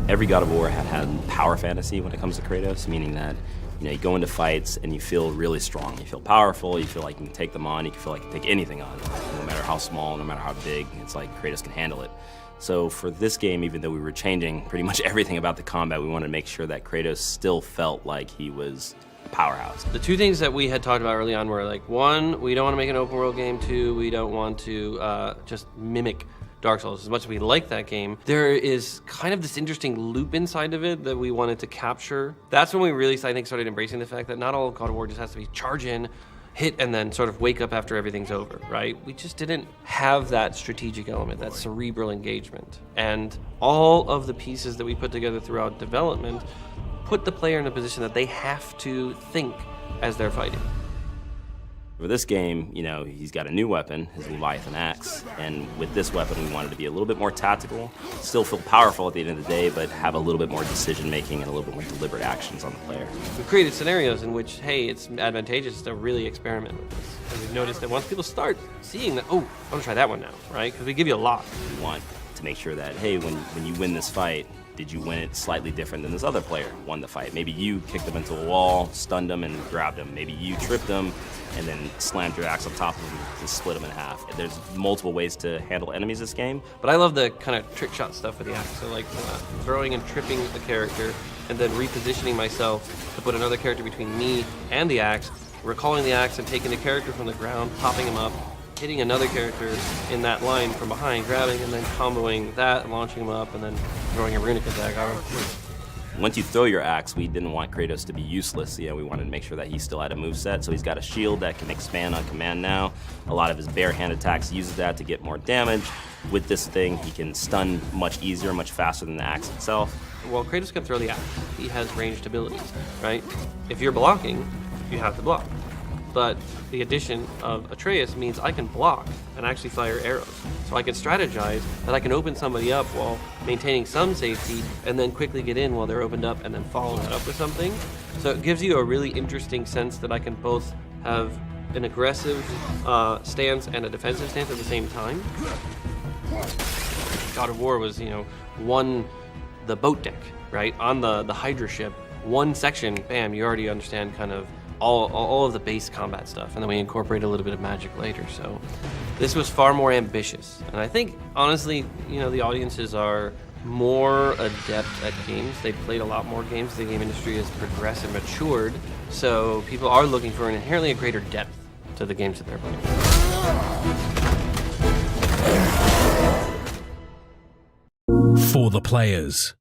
Every God of War had power fantasy when it comes to Kratos, meaning that you go into fights and you feel really strong. You feel powerful, you feel like you can take them on, you can feel like you can take anything on, no matter how small, no matter how big, it's like Kratos can handle it. So for this game, even though we were changing pretty much everything about the combat, we wanted to make sure that Kratos still felt like he was a powerhouse. The two things that we had talked about early on were like, one, we don't want to make an open world game. Two, we don't want to just mimic Dark Souls. As much as we like that game, there is kind of this interesting loop inside of it that we wanted to capture. That's when we really, I think, started embracing the fact that not all of God of War just has to be charge in, hit, and then sort of wake up after everything's over, right? We just didn't have that strategic element, that cerebral engagement. And all of the pieces that we put together throughout development put the player in a position that they have to think as they're fighting. For this game, he's got a new weapon, his Leviathan axe, and with this weapon we wanted to be a little bit more tactical, still feel powerful at the end of the day, but have a little bit more decision-making and a little bit more deliberate actions on the player. We've created scenarios in which, hey, it's advantageous to really experiment with this. And we've noticed that once people start seeing that, oh, I'm gonna try that one now, right? Because we give you a lot. We want to make sure that, hey, when you win this fight, did you win it slightly different than this other player won the fight? Maybe you kicked him into a wall, stunned him, and grabbed him. Maybe you tripped him and then slammed your axe on top of him to split him in half. There's multiple ways to handle enemies this game. But I love the kind of trick shot stuff with the axe. So like throwing and tripping the character and then repositioning myself to put another character between me and the axe, recalling the axe and taking the character from the ground, popping him up, hitting another character in that line from behind, grabbing and then comboing that, launching him up, and then throwing a runic attack on him. Once you throw your axe, we didn't want Kratos to be useless. We wanted to make sure that he still had a moveset, so he's got a shield that can expand on command now. A lot of his bare hand attacks uses that to get more damage. With this thing, he can stun much easier, much faster than the axe itself. Well, Kratos can throw the axe. He has ranged abilities, right? If you're blocking, you have to block. But the addition of Atreus means I can block and actually fire arrows. So I can strategize that I can open somebody up while maintaining some safety and then quickly get in while they're opened up and then follow that up with something. So it gives you a really interesting sense that I can both have an aggressive stance and a defensive stance at the same time. God of War was, the boat deck, right? On the Hydra ship, one section, bam, you already understand kind of all of the base combat stuff, and then we incorporate a little bit of magic later. So this was far more ambitious, and I think honestly, the audiences are more adept at games. They've played a lot more games. The game industry has progressed and matured, so people are looking for an inherently a greater depth to the games that they're playing. For the players.